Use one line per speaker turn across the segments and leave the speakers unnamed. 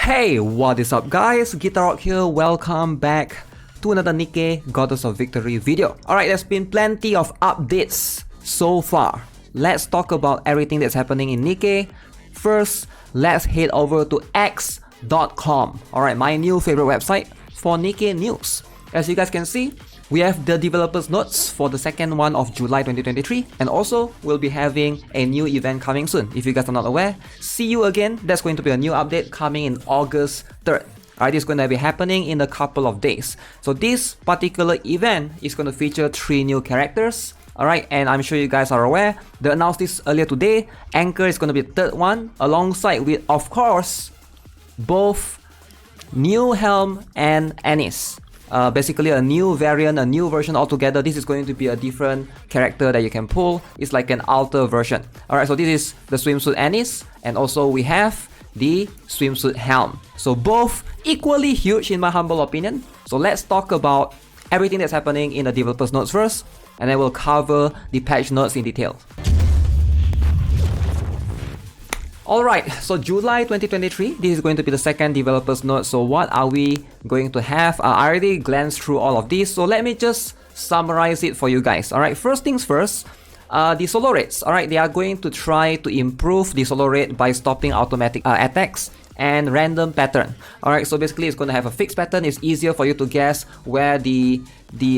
Hey, what is up guys? GuitarRock here, welcome back to another Nikke Goddess of Victory video. Alright, there's been plenty of updates so far. Let's talk about everything that's happening in Nikke. First, let's head over to x.com. Alright, my new favorite website for Nikke news. As you guys can see, we have the developers notes for the second one of July 2023, and also we'll be having a new event coming soon. If you guys are not aware, see you again. That's going to be a new update coming in August 3rd. Alright, it's going to be happening in a couple of days. So this particular event is going to feature 3 new characters. Alright, and I'm sure you guys are aware, they announced this earlier today. Anchor is going to be the third one, alongside with, of course, both new Helm and Anis. Basically a new variant, a new version altogether. This is going to be a different character that you can pull. It's like an alter version. Alright, so this is the Swimsuit Anis, and also we have the Swimsuit Helm. So both equally huge in my humble opinion. So let's talk about everything that's happening in the developers notes first, and then we'll cover the patch notes in detail. Alright, so July 2023, this is going to be the second developers note. So what are we going to have? I already glanced through all of these, so let me just summarize it for you guys. Alright, first things first, the solo rates. Alright, they are going to try to improve the solo rate by stopping automatic attacks and random pattern. Alright, so basically it's going to have a fixed pattern. It's easier for you to guess where the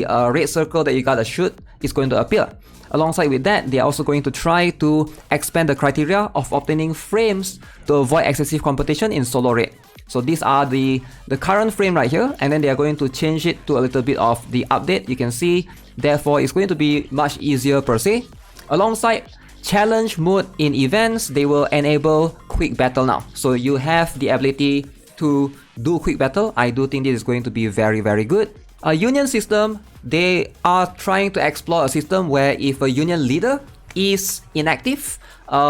red circle that you gotta shoot is going to appear. Alongside with that, they are also going to try to expand the criteria of obtaining frames to avoid excessive competition in solo rate. So these are the current frame right here, and then they are going to change it to a little bit of the update. You can see, therefore it's going to be much easier per se. Alongside challenge mode in events, they will enable quick battle now. So you have the ability to do quick battle. I do think this is going to be very good. A union system, they are trying to explore a system where if a union leader is inactive,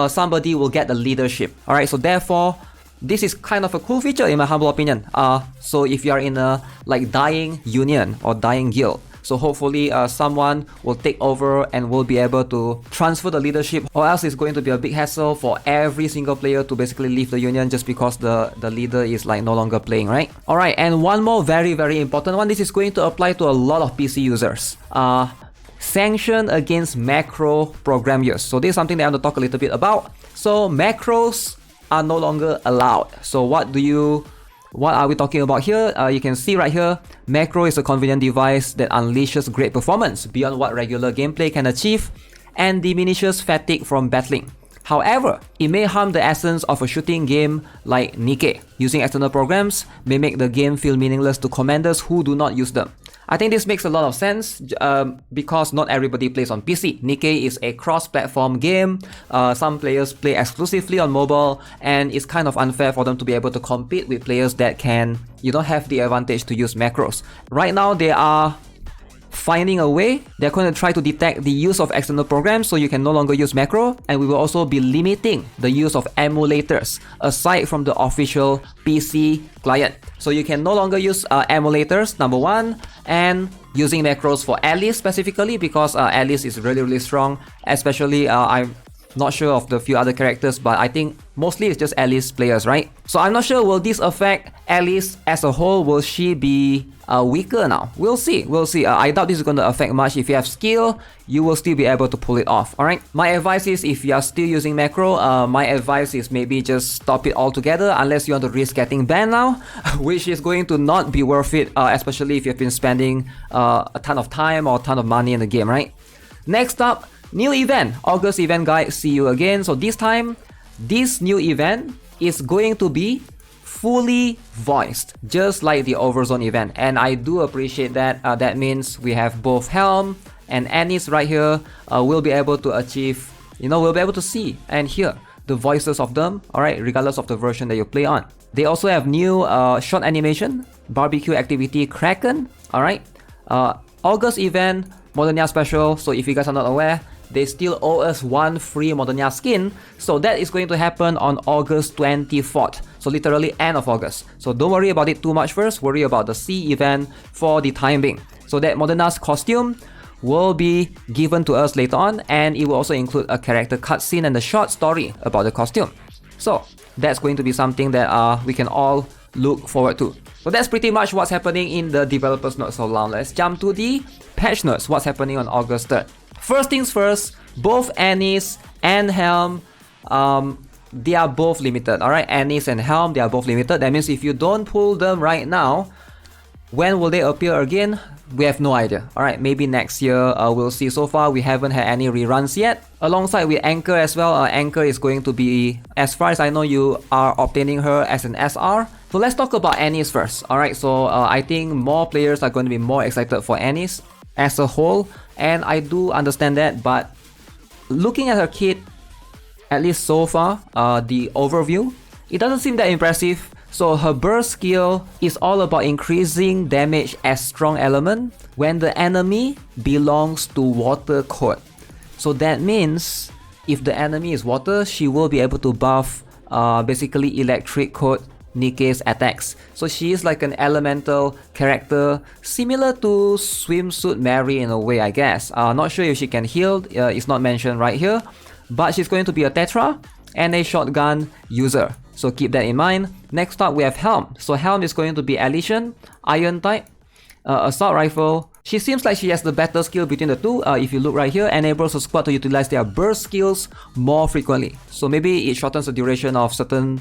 somebody will get the leadership. Alright, so therefore, this is kind of a cool feature in my humble opinion. So if you are in a dying union or dying guild, so hopefully someone will take over and will be able to transfer the leadership, or else it's going to be a big hassle for every single player to basically leave the union just because the leader is no longer playing, right? Alright, and one more very important one. This is going to apply to a lot of PC users. Sanction against macro program use. So this is something that I want to talk a little bit about. So macros are no longer allowed. So what are we talking about here? You can see right here, macro is a convenient device that unleashes great performance beyond what regular gameplay can achieve and diminishes fatigue from battling. However, it may harm the essence of a shooting game like Nikke. Using external programs may make the game feel meaningless to commanders who do not use them. I think this makes a lot of sense because not everybody plays on PC. Nikke is a cross-platform game. Some players play exclusively on mobile, and it's kind of unfair for them to be able to compete with players that can, have the advantage to use macros. Right now, they are finding a way. They're going to try to detect the use of external programs so you can no longer use macro, and we will also be limiting the use of emulators aside from the official PC client. So you can no longer use emulators, number one, and using macros for Alice specifically, because Alice is really strong, especially I'm not sure of the few other characters, but I think mostly it's just Alice players, right? So I'm not sure, will this affect Alice as a whole? Will she be weaker now? We'll see. I doubt this is going to affect much. If you have skill, you will still be able to pull it off. Alright, my advice is, if you are still using macro, my advice is maybe just stop it altogether, unless you want to risk getting banned now, which is going to not be worth it, especially if you've been spending a ton of time or a ton of money in the game, right? Next up, new event, August event guide, see you again. So this time, this new event is going to be fully voiced, just like the Overzone event, and I do appreciate that. That means we have both Helm and Anis right here. We'll be able to achieve, we'll be able to see and hear the voices of them, alright, regardless of the version that you play on. They also have new short animation, barbecue activity Kraken, alright. August event, Modernia special. So if you guys are not aware, they still owe us one free Modernia skin. So that is going to happen on August 24th. So literally end of August. So don't worry about it too much first. Worry about the C event for the time being. So that Modernia's costume will be given to us later on, and it will also include a character cutscene and a short story about the costume. So that's going to be something that we can all look forward to. So that's pretty much what's happening in the developers note. So now let's jump to the patch notes. What's happening on August 3rd? First things first, both Anise and Helm, they are both limited. Alright, Anise and Helm, they are both limited. That means if you don't pull them right now, when will they appear again? We have no idea. Alright, maybe next year we'll see. So far we haven't had any reruns yet. Alongside with Anchor as well, Anchor is going to be, as far as I know, you are obtaining her as an SR. So let's talk about Anise first. Alright, so I think more players are going to be more excited for Anise as a whole, and I do understand that, but looking at her kit, at least so far, the overview, it doesn't seem that impressive. So her burst skill is all about increasing damage as strong element when the enemy belongs to water code. So that means if the enemy is water, she will be able to buff basically electric code Nikke's attacks. So she is like an elemental character similar to Swimsuit Mary in a way, I guess. Not sure if she can heal, it's not mentioned right here, but she's going to be a Tetra and a shotgun user. So keep that in mind. Next up we have Helm. So Helm is going to be Elysian, Iron type, assault rifle. She seems like she has the better skill between the two. If you look right here, enables a squad to utilize their burst skills more frequently. So maybe it shortens the duration of certain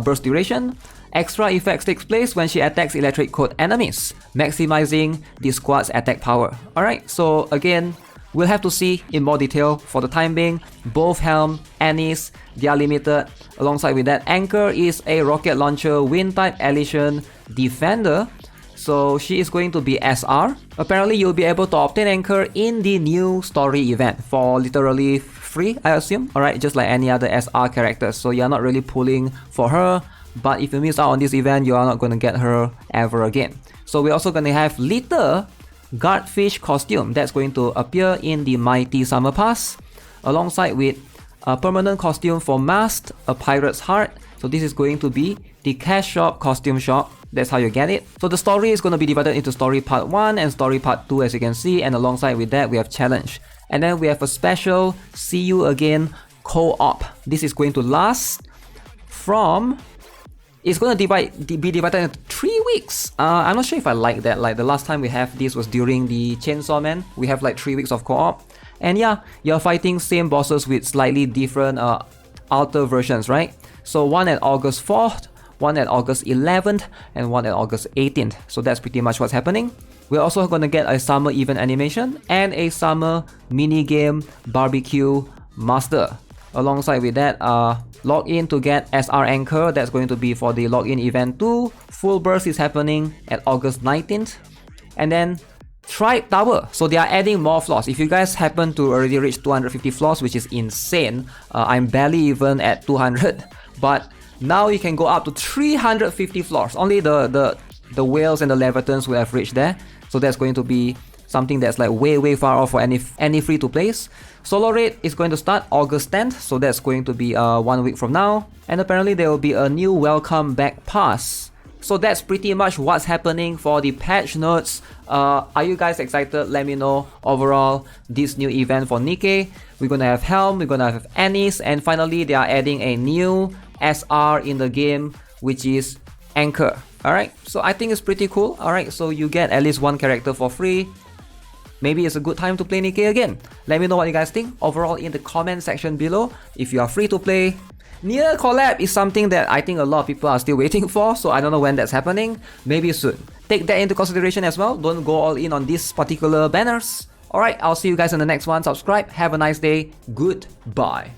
burst duration. Extra effects takes place when she attacks electric code enemies, maximizing the squad's attack power. Alright, so again, we'll have to see in more detail. For the time being, both Helm, Anise, they are limited. Alongside with that, Anchor is a rocket launcher, wind type Elysian defender. So she is going to be SR. Apparently you'll be able to obtain Anchor in the new story event for literally free, I assume. Alright, just like any other SR characters. So you're not really pulling for her. But if you miss out on this event, you are not going to get her ever again. So we're also going to have Litter Guardfish costume that's going to appear in the Mighty Summer Pass, alongside with a permanent costume for Masked, a Pirate's Heart. So this is going to be the Cash Shop costume shop. That's how you get it. So the story is going to be divided into story part 1 and story part 2, as you can see, and alongside with that we have challenge. And then we have a special See You Again co-op. This is going to last from... It's going to be divided into 3 weeks. I'm not sure if I like that. Like the last time we have this was during the Chainsaw Man. We have like 3 weeks of co-op. And yeah, you're fighting same bosses with slightly different alter versions, right? So one at August 4th, one at August 11th, and one at August 18th. So that's pretty much what's happening. We're also going to get a summer event animation and a summer minigame barbecue master. Alongside with that, log in to get SR Anchor. That's going to be for the login event 2. Full burst is happening at August 19th. And then Tribe Tower. So they are adding more floors. If you guys happen to already reach 250 floors, which is insane, I'm barely even at 200. But now you can go up to 350 floors. Only the whales and the levitans will have reached there. So that's going to be something that's like way far off for any free to plays. Solo raid is going to start August 10th, so that's going to be 1 week from now. And apparently there will be a new welcome back pass. So that's pretty much what's happening for the patch notes. Are you guys excited? Let me know. Overall, this new event for Nikke, we're gonna have Helm, we're gonna have Anise, and finally they are adding a new SR in the game, which is Anchor. Alright, so I think it's pretty cool. Alright, so you get at least one character for free. Maybe it's a good time to play Nikke again. Let me know what you guys think overall in the comment section below. If you are free to play, Nier collab is something that I think a lot of people are still waiting for, so I don't know when that's happening. Maybe soon. Take that into consideration as well. Don't go all in on these particular banners. Alright, I'll see you guys in the next one. Subscribe. Have a nice day. Goodbye.